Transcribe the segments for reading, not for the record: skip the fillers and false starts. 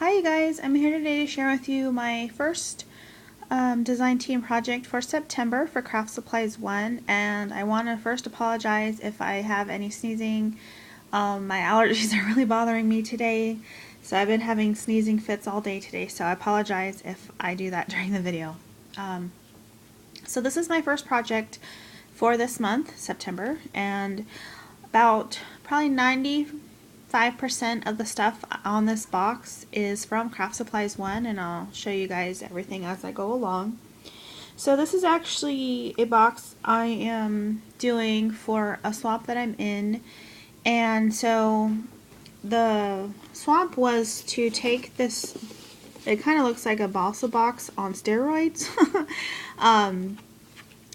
Hi you guys, I'm here today to share with you my first design team project for September for CraftSupplies1, and I want to first apologize if I have any sneezing. My allergies are really bothering me today, so I've been having sneezing fits all day today, so I apologize if I do that during the video. So this is my first project for this month, September, and about probably 95% of the stuff on this box is from CraftSupplies1, and I'll show you guys everything as I go along. So this is actually a box I am doing for a swap that I'm in, and so the swap was to take this, it kind of looks like a balsa box on steroids.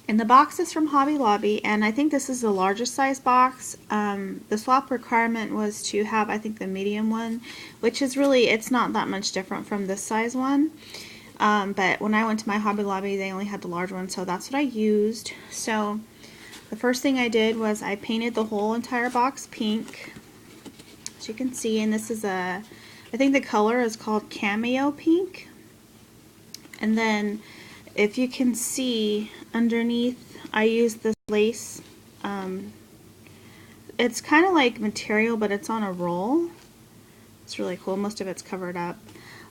And the box is from Hobby Lobby, and I think this is the largest size box. The swap requirement was to have, I think, the medium one, which is really, it's not that much different from this size one. But when I went to my Hobby Lobby, they only had the large one, so that's what I used. So the first thing I did was I painted the whole entire box pink, as you can see, and this is I think the color is called Cameo Pink. And then if you can see underneath, I used this lace. It's kind of like material, but it's on a roll. It's really cool. Most of it's covered up.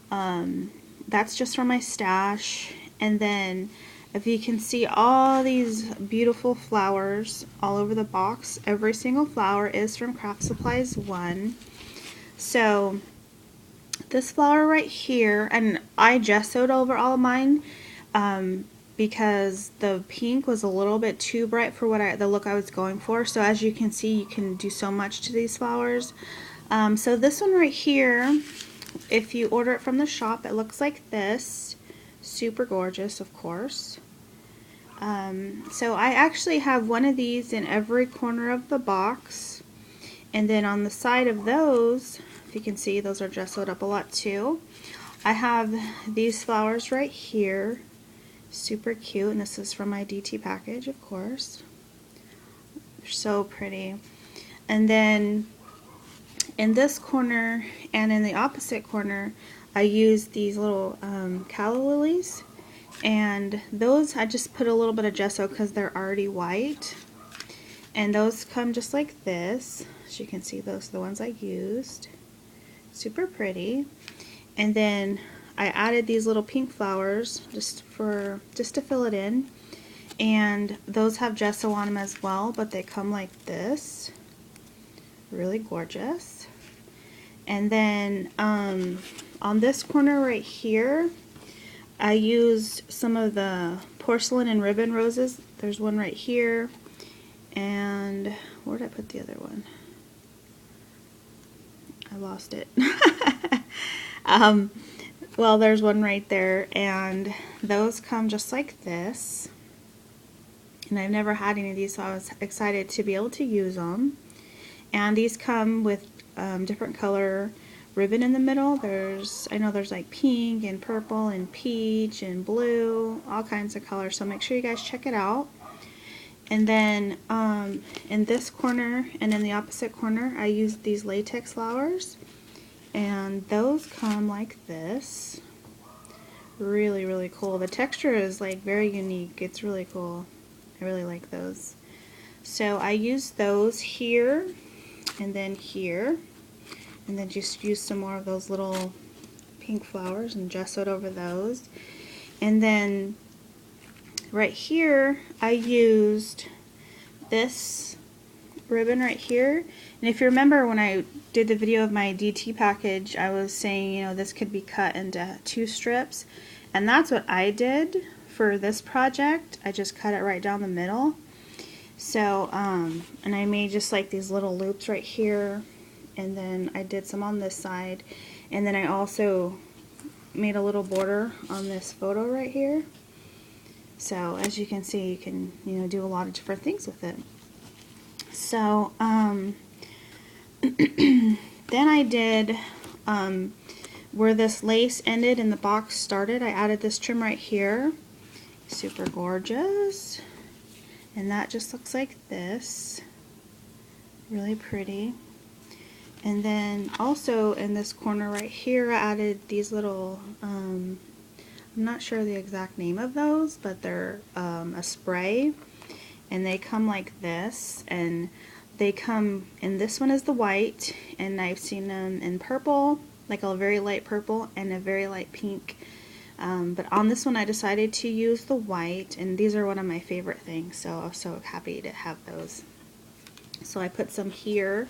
That's just from my stash. And then if you can see all these beautiful flowers all over the box, every single flower is from CraftSupplies1. So this flower right here, and I gessoed over all of mine because the pink was a little bit too bright for what the look I was going for. So as you can see, you can do so much to these flowers. So this one right here, if you order it from the shop, it looks like this. Super gorgeous, of course. So I actually have one of these in every corner of the box, and then on the side of those, if you can see, those are gessoed up a lot too. I have these flowers right here, super cute, and this is from my DT package, of course. They're so pretty. And then in this corner and in the opposite corner, I used these little calla lilies, and those I just put a little bit of gesso because they're already white, and those come just like this. As you can see, those are the ones I used. Super pretty. And then I added these little pink flowers just to fill it in, and those have gesso on them as well, but they come like this. Really gorgeous. And then on this corner right here, I used some of the porcelain and ribbon roses. There's one right here, and where did I put the other one? I lost it. Well, there's one right there, and those come just like this. And I've never had any of these, so I was excited to be able to use them. And these come with different color ribbon in the middle. I know there's like pink and purple and peach and blue, all kinds of colors, so make sure you guys check it out. And then in this corner and in the opposite corner, I used these latex flowers, and those come like this. Really, really cool. The texture is like very unique. It's really cool. I really like those. So I used those here and then here, and then just used some more of those little pink flowers and gessoed over those. And then right here, I used this ribbon right here. And if you remember when I did the video of my DT package, I was saying, you know, this could be cut into 2 strips. And that's what I did for this project. I just cut it right down the middle. So, and I made just like these little loops right here. And then I did some on this side. And then I also made a little border on this photo right here. So as you can see, you can, you know, do a lot of different things with it. So then I did where this lace ended and the box started, I added this trim right here. Super gorgeous. And that just looks like this. Really pretty. And then also in this corner right here, I added these little, I'm not sure the exact name of those, but they're a spray, and they come like this, and they come, and this one is the white, and I've seen them in purple, like a very light purple and a very light pink. But on this one I decided to use the white, and these are one of my favorite things, so I was so happy to have those. So I put some here,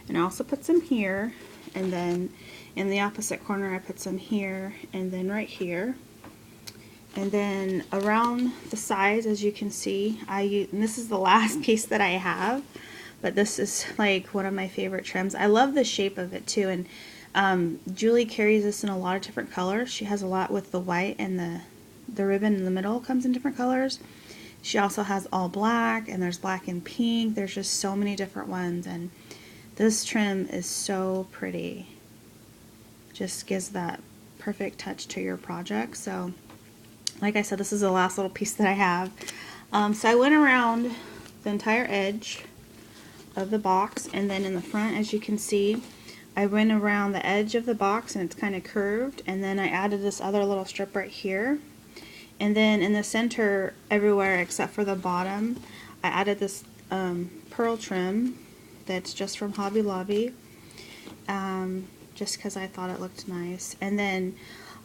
and I also put some here, and then in the opposite corner I put some here, and then right here. And then around the sides, as you can see, and this is the last piece that I have, but this is like one of my favorite trims. I love the shape of it too, and Julie carries this in a lot of different colors. She has a lot with the white, and the ribbon in the middle comes in different colors. She also has all black, and there's black and pink. There's just so many different ones, and this trim is so pretty. Just gives that perfect touch to your project. So like I said, this is the last little piece that I have. So I went around the entire edge of the box, and then in the front, as you can see, I went around the edge of the box, and it's kind of curved, and then I added this other little strip right here. And then in the center, everywhere except for the bottom, I added this pearl trim that's just from Hobby Lobby, just because I thought it looked nice. And then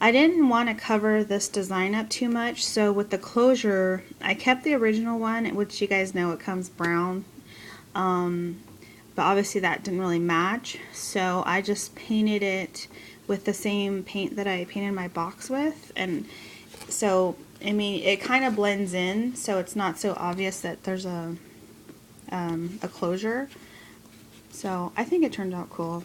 I didn't want to cover this design up too much, so with the closure, I kept the original one, which you guys know it comes brown, but obviously that didn't really match, so I just painted it with the same paint that I painted my box with, and so I mean it kind of blends in, so it's not so obvious that there's a closure. So I think it turned out cool.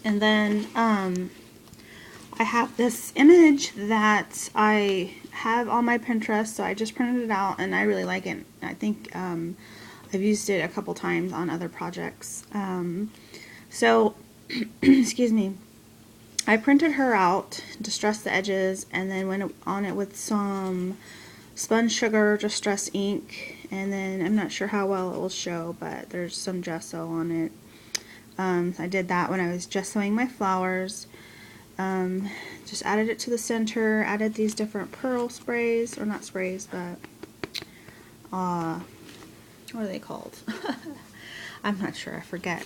And then I have this image that I have on my Pinterest, so I just printed it out, and I really like it. I think I've used it a couple times on other projects. So, excuse me, I printed her out, distressed the edges, and then went on it with some spun sugar distress ink, and then I'm not sure how well it will show, but there's some gesso on it. I did that when I was gessoing my flowers. Just added it to the center, added these different pearl sprays, or not sprays, but what are they called? I'm not sure, I forget.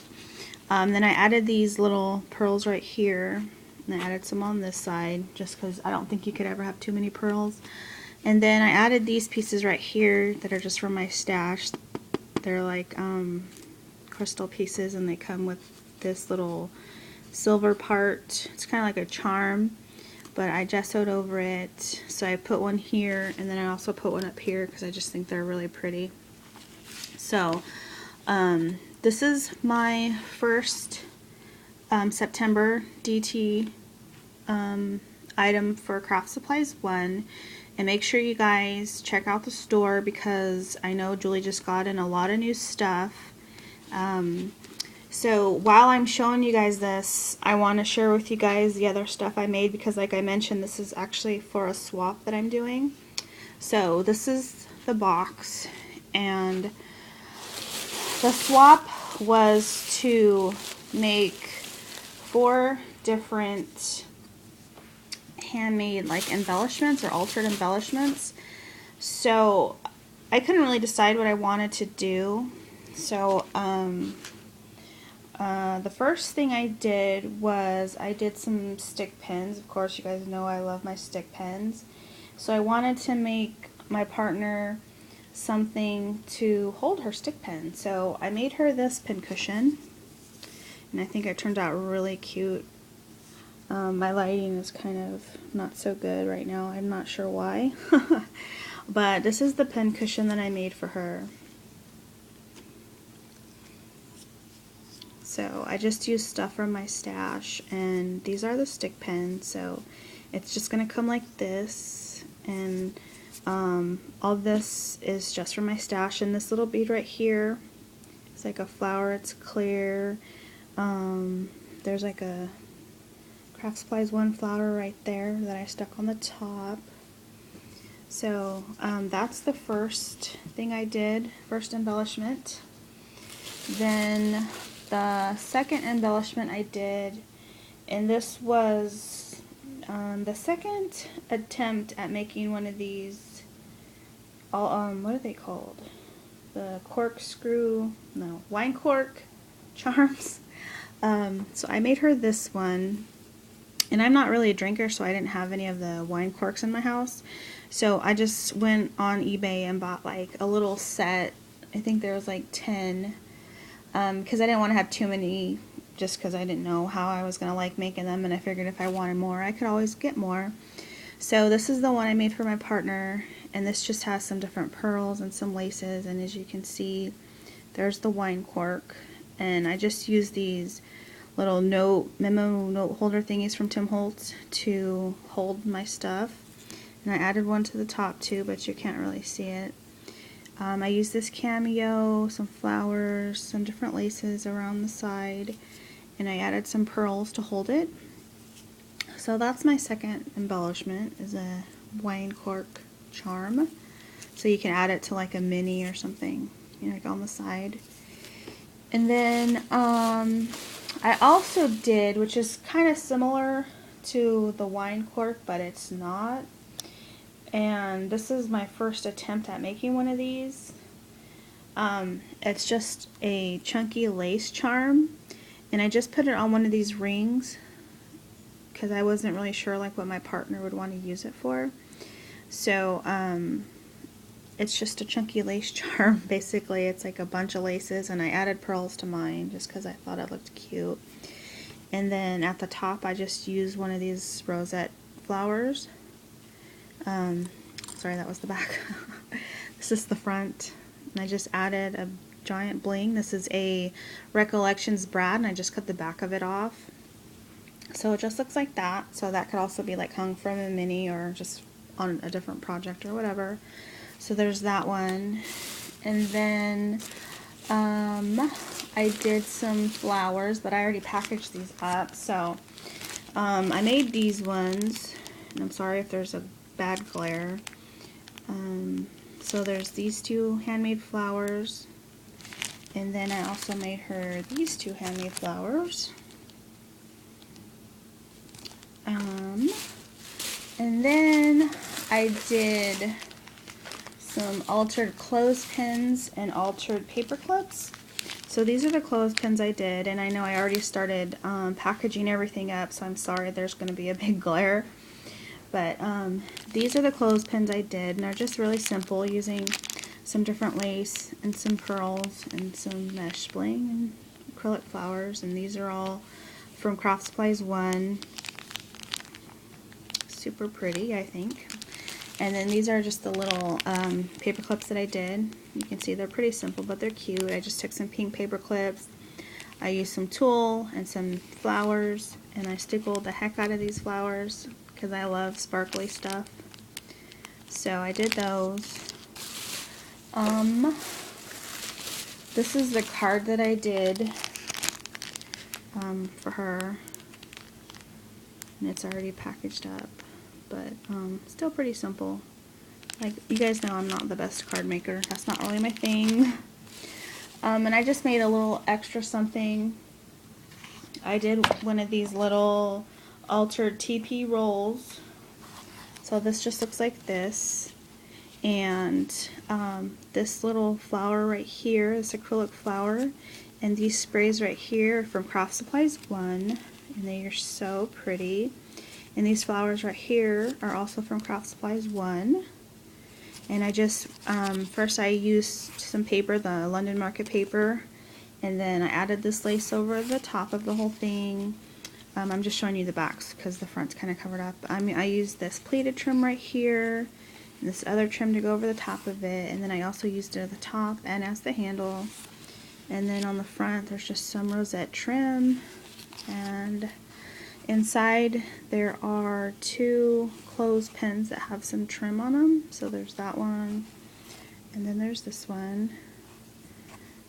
Then I added these little pearls right here, and I added some on this side, just because I don't think you could ever have too many pearls. And then I added these pieces right here that are just from my stash. They're like crystal pieces, and they come with this little silver part. It's kind of like a charm, but I gessoed over it. So I put one here, and then I also put one up here because I just think they're really pretty. So this is my first September DT item for CraftSupplies1, and make sure you guys check out the store because I know Julie just got in a lot of new stuff. So while I'm showing you guys this, I want to share with you guys the other stuff I made, because like I mentioned, this is actually for a swap that I'm doing. So this is the box, and the swap was to make 4 different handmade like embellishments or altered embellishments. So I couldn't really decide what I wanted to do. So the first thing I did was I did some stick pins. Of course, you guys know I love my stick pins. So I wanted to make my partner something to hold her stick pin. So I made her this pin cushion, and I think it turned out really cute. My lighting is kind of not so good right now. I'm not sure why. But this is the pin cushion that I made for her. So I just used stuff from my stash, and these are the stick pins. So it's just going to come like this, and all this is just from my stash. And this little bead right here, it's like a flower, it's clear. There's like a CraftSupplies1 flower right there that I stuck on the top. So that's the first thing I did, first embellishment. Then the second embellishment I did, and this was the second attempt at making one of these, what are they called? The corkscrew, no, wine cork charms. So I made her this one, and I'm not really a drinker, so I didn't have any of the wine corks in my house. So I just went on eBay and bought like a little set. I think there was like 10, because I didn't want to have too many, just because I didn't know how I was going to like making them, and I figured if I wanted more, I could always get more. So this is the one I made for my partner, and this just has some different pearls and some laces, and as you can see, there's the wine cork, and I just used these little memo note holder thingies from Tim Holtz to hold my stuff, and I added one to the top too, but you can't really see it. I used this cameo, some flowers, some different laces around the side, and I added some pearls to hold it. So that's my second embellishment, is a wine cork charm. So you can add it to like a mini or something, you know, like on the side. And then I also did, which is kind of similar to the wine cork, but it's not. And this is my first attempt at making one of these. It's just a chunky lace charm, and I just put it on one of these rings because I wasn't really sure like what my partner would want to use it for. So it's just a chunky lace charm. Basically, it's like a bunch of laces, and I added pearls to mine just because I thought it looked cute. And then at the top, I just used one of these rosette flowers. Sorry, that was the back. This is the front, and I just added a giant bling. This is a Recollections brad, and I just cut the back of it off. So it just looks like that. So that could also be like hung from a mini or just on a different project or whatever. So there's that one. And then I did some flowers, but I already packaged these up. So I made these ones, and I'm sorry if there's a bad glare. So there's these two handmade flowers, and then I also made her these two handmade flowers. And then I did some altered clothespins and altered paper clips. So these are the clothespins I did, and I know I already started packaging everything up, so I'm sorry there's going to be a big glare. But these are the clothespins I did, and they're just really simple, using some different lace and some pearls and some mesh bling and acrylic flowers. And these are all from CraftSupplies1. Super pretty, I think. And then these are just the little paper clips that I did. You can see they're pretty simple, but they're cute. I just took some pink paper clips. I used some tulle and some flowers, and I stippled the heck out of these flowers because I love sparkly stuff. So I did those. This is the card that I did for her, and it's already packaged up, but still pretty simple. Like, you guys know I'm not the best card maker. That's not really my thing. And I just made a little extra something. I did one of these little altered TP rolls. So this just looks like this. And this little flower right here, this acrylic flower, and these sprays right here are from CraftSupplies1, and they are so pretty. And these flowers right here are also from CraftSupplies1. And I just, first I used some paper, the London Market paper, and then I added this lace over the top of the whole thing. I'm just showing you the backs because the front's kind of covered up. I used this pleated trim right here, and this other trim to go over the top of it, and then I also used it at the top and as the handle. And then on the front there's just some rosette trim, and inside there are two clothespins that have some trim on them. So there's that one, and then there's this one.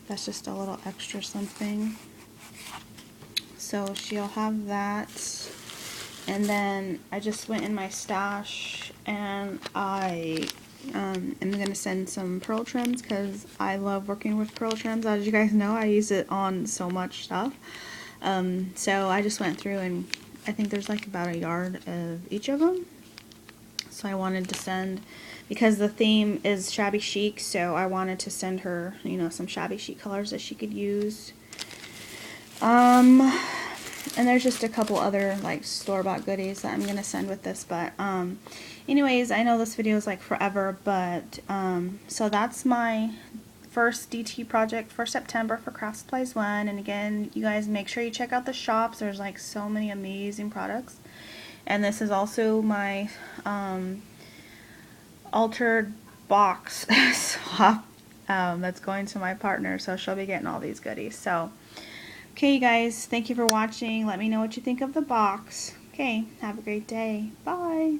That's just a little extra something. So she'll have that. And then I just went in my stash and I I'm going to send some pearl trims because I love working with pearl trims. As you guys know, I use it on so much stuff. So I just went through and I think there's like about a yard of each of them. So I wanted to send, because the theme is shabby chic, so I wanted to send her, you know, some shabby chic colors that she could use. And there's just a couple other like store-bought goodies that I'm going to send with this, but anyways, I know this video is like forever, but so that's my first DT project for September for CraftSupplies1. And again, you guys make sure you check out the shops. There's like so many amazing products. And this is also my altered box swap that's going to my partner, so she'll be getting all these goodies. So okay, you guys, thank you for watching. Let me know what you think of the box. Okay, have a great day. Bye.